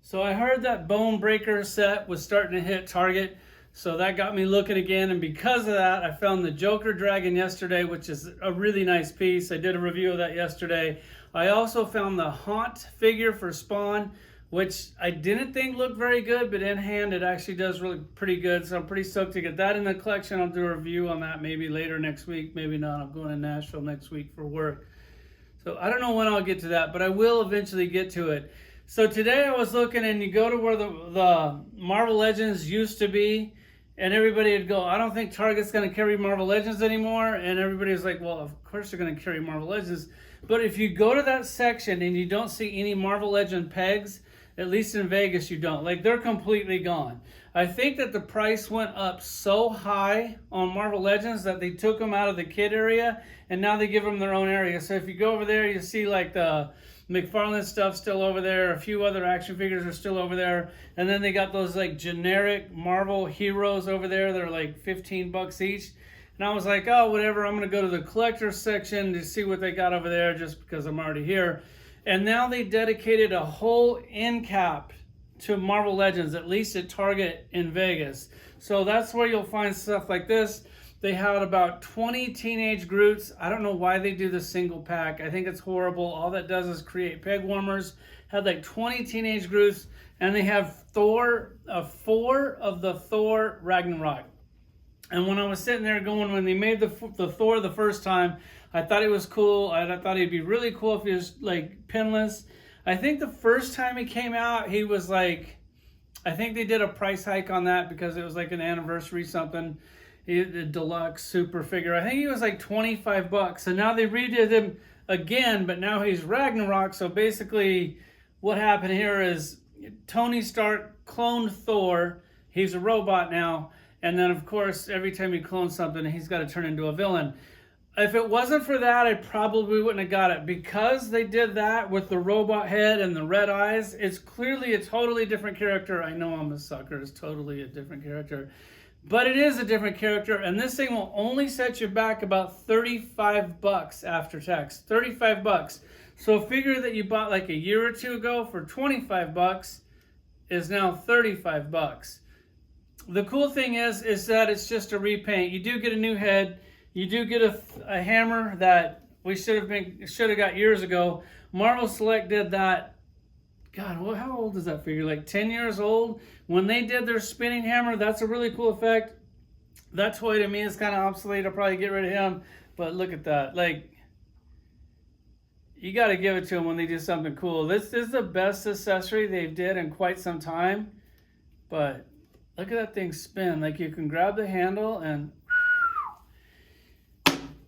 So I heard that Bone Breaker set was starting to hit Target, so that got me looking again, and because of that, I found the Joker Dragon yesterday, which is a really nice piece. I did a review of that yesterday. I also found the Haunt figure for Spawn, which I didn't think looked very good, but in hand it actually does really pretty good, so I'm pretty stoked to get that in the collection. I'll do a review on that maybe later next week, maybe not. I'm going to Nashville next week for work. So I don't know when I'll get to that, but I will eventually get to it. So today I was looking, and you go to where the Marvel Legends used to be, and everybody would go, I don't think Target's going to carry Marvel Legends anymore. And everybody was like, well, of course they're going to carry Marvel Legends. But if you go to that section and you don't see any Marvel Legend pegs, at least in Vegas you don't. Like, they're completely gone. I think that the price went up so high on Marvel Legends that they took them out of the kid area, and now they give them their own area. So if you go over there, you see like the McFarlane stuff still over there. A few other action figures are still over there. And then they got those like generic Marvel heroes over there. They're like $15 each. And I was like, oh, whatever. I'm going to go to the collector section to see what they got over there just because I'm already here. And now they dedicated a whole end cap to Marvel Legends, at least at Target in Vegas. So that's where you'll find stuff like this. They had about 20 Teenage Groots. I don't know why they do the single pack. I think it's horrible. All that does is create peg warmers. Had like 20 Teenage Groots, and they have Thor, 4 of the Thor Ragnarok. And when I was sitting there going, when they made the Thor the first time, I thought it was cool. I thought it'd be really cool if he was like pinless. I think the first time he came out, he was like, I think they did a price hike on that because it was like an anniversary something. A deluxe super figure. I think he was like $25. So now they redid him again, but now he's Ragnarok. So basically what happened here is Tony Stark cloned Thor. He's a robot now. And then of course, every time he clones something, he's got to turn into a villain. If it wasn't for that, I probably wouldn't have got it. Because they did that with the robot head and the red eyes, it's clearly a totally different character. I know I'm a sucker. It's totally a different character. But it is a different character, and this thing will only set you back about $35 after tax. $35. So a figure that you bought like a year or two ago for $25 is now $35. The cool thing is that it's just a repaint. You do get a new head. You do get a hammer that we should have got years ago. Marvel Select did that. God, how old is that figure? Like 10 years old? When they did their spinning hammer, that's a really cool effect. That toy to me is kind of obsolete. I'll probably get rid of him. But look at that. Like, you got to give it to them when they do something cool. This is the best accessory they've did in quite some time. But look at that thing spin. Like, you can grab the handle and...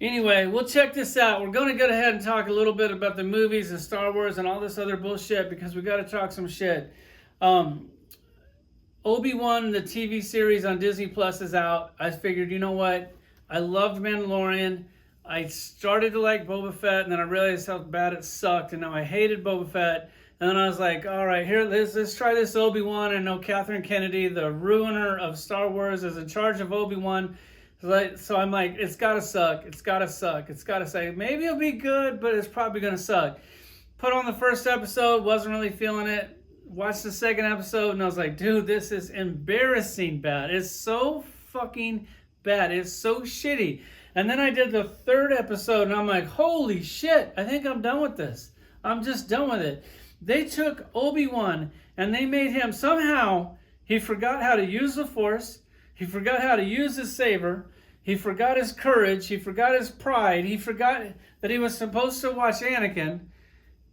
Anyway, we'll check this out. We're going to go ahead and talk a little bit about the movies and Star Wars and all this other bullshit because we got to talk some shit. Obi-Wan, the TV series on Disney Plus is out. I figured, you know what? I loved Mandalorian. I started to like Boba Fett, and then I realized how bad it sucked, and now I hated Boba Fett. And then I was like, all right, here, let's try this Obi-Wan. And no, Catherine Kennedy, the ruiner of Star Wars, is in charge of Obi-Wan. So I'm like, it's gotta suck. It's gotta suck. It's gotta suck. Maybe it'll be good, but it's probably gonna suck. Put on the first episode, wasn't really feeling it. Watched the second episode, and I was like, dude, this is embarrassing bad. It's so fucking bad. It's so shitty. And then I did the third episode, and I'm like, holy shit, I think I'm done with this. I'm just done with it. They took Obi-Wan, and they made him, somehow, he forgot how to use the Force. He forgot how to use his saber. He forgot his courage. He forgot his pride. He forgot that he was supposed to watch Anakin.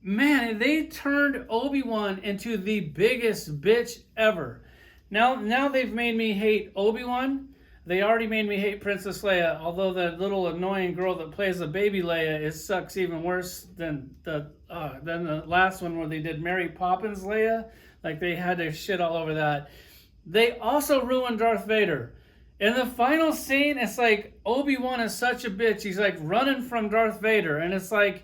Man, they turned Obi-Wan into the biggest bitch ever. Now they've made me hate Obi-Wan. They already made me hate Princess Leia, although the little annoying girl that plays the baby Leia sucks even worse than the last one where they did Mary Poppins Leia. Like, they had their shit all over that. They also ruined Darth Vader. In the final scene, it's like Obi-Wan is such a bitch. He's like running from Darth Vader, and it's like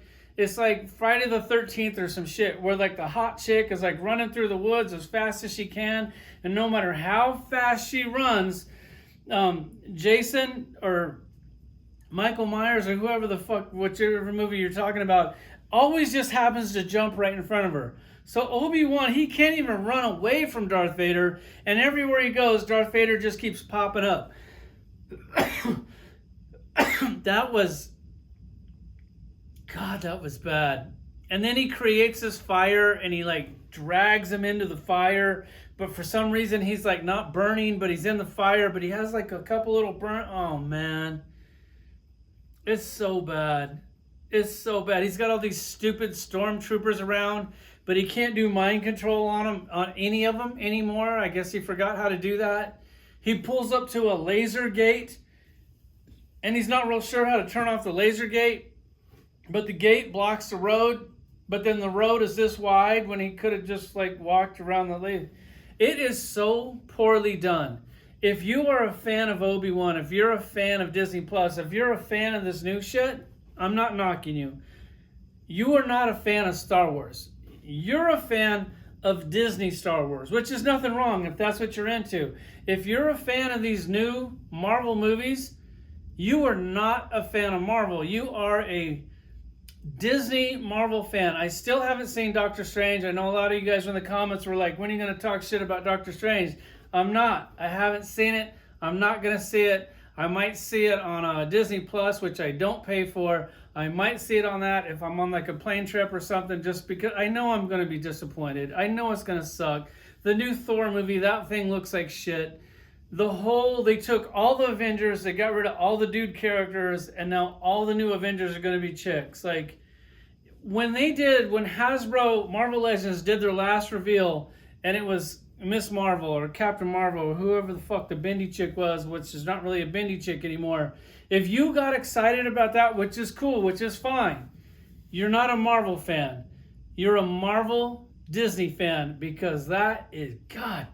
Friday the 13th or some shit, where like the hot chick is like running through the woods as fast as she can, and no matter how fast she runs, Jason or Michael Myers or whoever the fuck, whichever movie you're talking about, always just happens to jump right in front of her. So Obi-Wan, he can't even run away from Darth Vader, and everywhere he goes, Darth Vader just keeps popping up. That was bad. And then he creates this fire, and he like drags him into the fire, but for some reason he's like not burning, but he's in the fire, but he has like a couple little burn. Oh man, it's so bad. It's so bad. He's got all these stupid stormtroopers around, but he can't do mind control on them, on any of them anymore. I guess he forgot how to do that. He pulls up to a laser gate, and he's not real sure how to turn off the laser gate, but the gate blocks the road, but then the road is this wide when he could have just like walked around the laser. It is so poorly done. If you are a fan of Obi-Wan, if you're a fan of Disney Plus, if you're a fan of this new shit, I'm not knocking you. You are not a fan of Star Wars. You're a fan of Disney Star Wars, which is nothing wrong if that's what you're into. If you're a fan of these new Marvel movies, you are not a fan of Marvel. You are a Disney Marvel fan. I still haven't seen Doctor Strange. I know a lot of you guys in the comments were like, when are you going to talk shit about Doctor Strange? I'm not. I haven't seen it. I'm not going to see it. I might see it on Disney Plus, which I don't pay for. I might see it on that if I'm on like a plane trip or something, just because I know I'm going to be disappointed. I know it's going to suck. The new Thor movie, that thing looks like shit. They took all the Avengers, they got rid of all the dude characters, and now all the new Avengers are going to be chicks. Like, when Hasbro Marvel Legends did their last reveal, and it was Miss Marvel or Captain Marvel or whoever the fuck the bendy chick was, which is not really a bendy chick anymore. If you got excited about that, which is cool, which is fine, you're not a Marvel fan. You're a Marvel Disney fan, because that is, god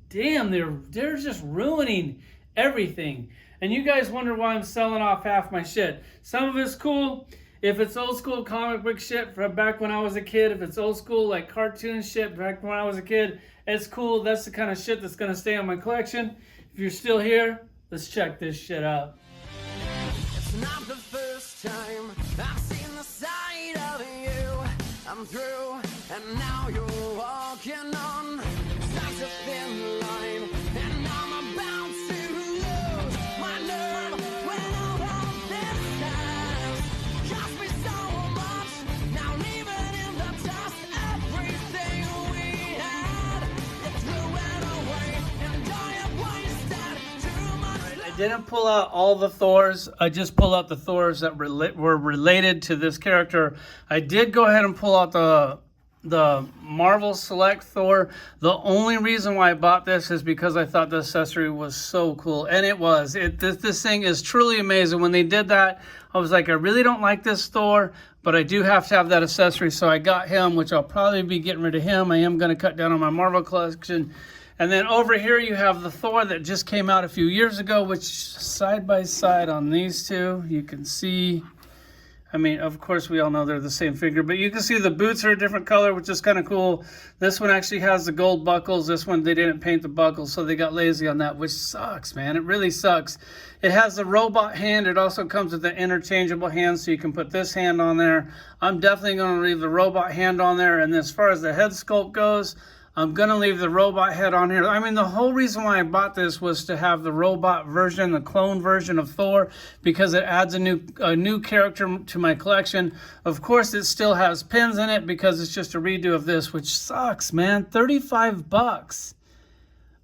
damn, they're just ruining everything. And you guys wonder why I'm selling off half my shit. Some of it's cool. If it's old school comic book shit from back when I was a kid, if it's old school like cartoon shit back when I was a kid, it's cool. That's the kind of shit that's going to stay on my collection. If you're still here, let's check this shit out. It's not the first time I've seen the side of you. I'm through, and now you're walking on such a thin line, and I'm about to lose my nerve when all of this has cost me so much. Now leaving in the dust everything we had. You threw it away, and I wasted too much. I didn't pull out all the Thors. I just pulled out the Thors that were related to this character. I did go ahead and pull out the Marvel Select Thor. The only reason why I bought this is because I thought the accessory was so cool, and it was. This thing is truly amazing. When they did that, I was like, I really don't like this Thor, but I do have to have that accessory, so I got him, which I'll probably be getting rid of him. I am going to cut down on my Marvel collection. And then over here you have the Thor that just came out a few years ago, which side by side on these two, you can see, I mean, of course we all know they're the same figure, but you can see the boots are a different color, which is kind of cool. This one actually has the gold buckles. This one, they didn't paint the buckles, so they got lazy on that, which sucks, man. It really sucks. It has the robot hand. It also comes with the interchangeable hand, so you can put this hand on there. I'm definitely going to leave the robot hand on there. And as far as the head sculpt goes, I'm going to leave the robot head on here. I mean, the whole reason why I bought this was to have the robot version, the clone version of Thor, because it adds a new character to my collection. Of course, it still has pins in it because it's just a redo of this, which sucks, man. $35.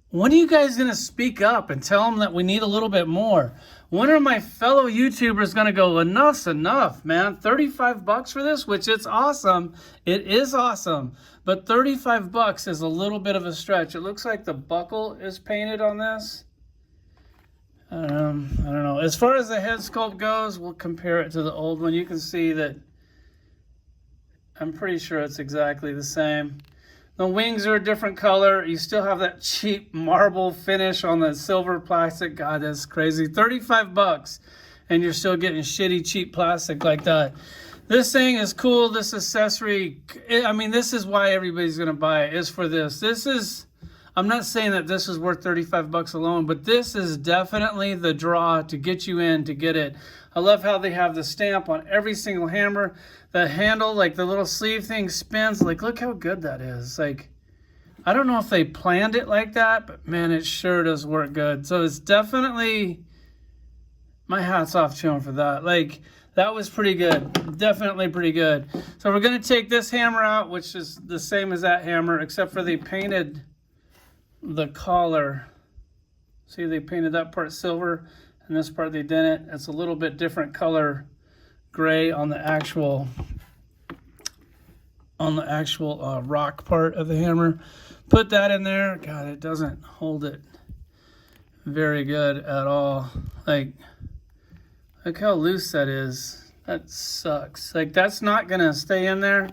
When are you guys going to speak up and tell them that we need a little bit more? When are my fellow YouTubers going to go, enough's enough, man? $35 for this, which it's awesome. It is awesome. But $35 is a little bit of a stretch. It looks like the buckle is painted on this. I don't know. As far as the head sculpt goes, we'll compare it to the old one. You can see that I'm pretty sure it's exactly the same. The wings are a different color. You still have that cheap marble finish on the silver plastic. God, that's crazy. $35, and you're still getting shitty, cheap plastic like that. This thing is cool. This accessory, I mean, this is why everybody's going to buy it, is for this. This is, I'm not saying that this is worth 35 bucks alone, but this is definitely the draw to get you in to get it. I love how they have the stamp on every single hammer. The handle, like the little sleeve thing spins. Like, look how good that is. Like, I don't know if they planned it like that, but man, it sure does work good. So it's definitely, my hat's off to them for that. Like, that was pretty good. Definitely pretty good. So we're going to take this hammer out, which is the same as that hammer, except for they painted the collar. See, they painted that part silver, and this part they didn't. It's a little bit different color gray on the actual rock part of the hammer. Put that in there. God, it doesn't hold it very good at all. Like, look how loose that is. That sucks. Like, that's not gonna stay in there.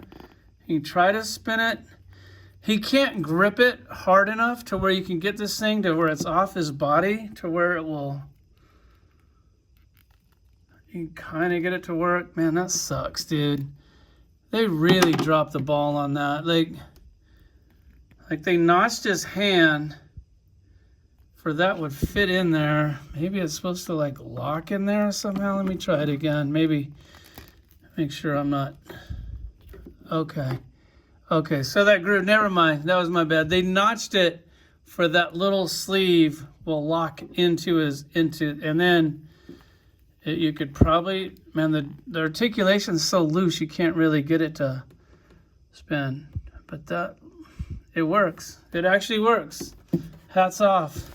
You try to spin it. He can't grip it hard enough to where you can get this thing to where it's off his body, to where it will, you can kind of get it to work. Man, that sucks, dude. They really dropped the ball on that. Like they notched his hand for that would fit in there. Maybe it's supposed to like lock in there somehow. Let me try it again. Maybe make sure I'm not. Okay. Okay, so that grew. Never mind. That was my bad. They notched it for that little sleeve will lock into and then you could probably, man, the articulation's so loose you can't really get it to spin. But it works. It actually works. Hats off.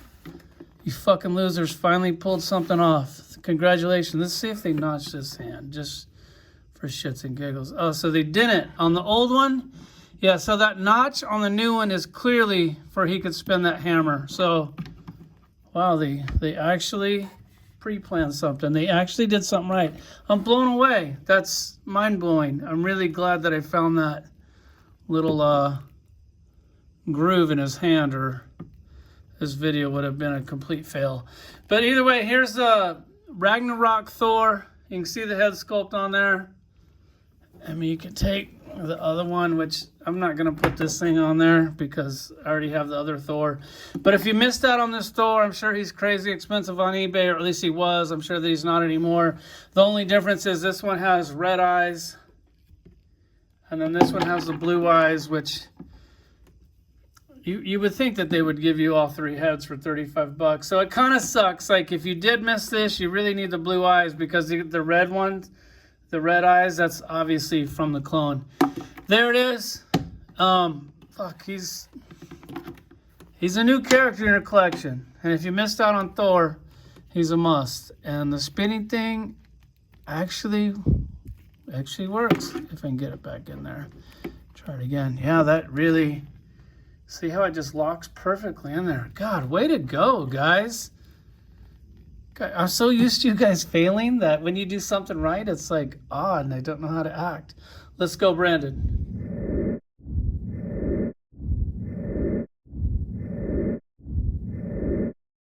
You fucking losers finally pulled something off. Congratulations. Let's see if they notched this hand, just for shits and giggles. Oh, so they didn't. On the old one, yeah, so that notch on the new one is clearly for he could spin that hammer. So, wow, they actually pre-planned something. They actually did something right. I'm blown away. That's mind-blowing. I'm really glad that I found that little groove in his hand, or this video would have been a complete fail. But either way, here's the Ragnarok Thor. You can see the head sculpt on there. I mean, you can take the other one, which I'm not going to put this thing on there because I already have the other Thor. But if you missed out on this Thor, I'm sure he's crazy expensive on eBay, or at least he was. I'm sure that he's not anymore. The only difference is this one has red eyes, and then this one has the blue eyes, which you would think that they would give you all three heads for 35 bucks. So it kind of sucks. Like, if you did miss this, you really need the blue eyes, because the red ones, the red eyes, that's obviously from the clone. There it is. Fuck, he's a new character in your collection. And if you missed out on Thor, he's a must. And the spinning thing actually works. If I can get it back in there. Try it again. Yeah, that really, see how it just locks perfectly in there. God, way to go, guys. I'm so used to you guys failing that when you do something right, it's like odd and I don't know how to act. Let's go, Brandon.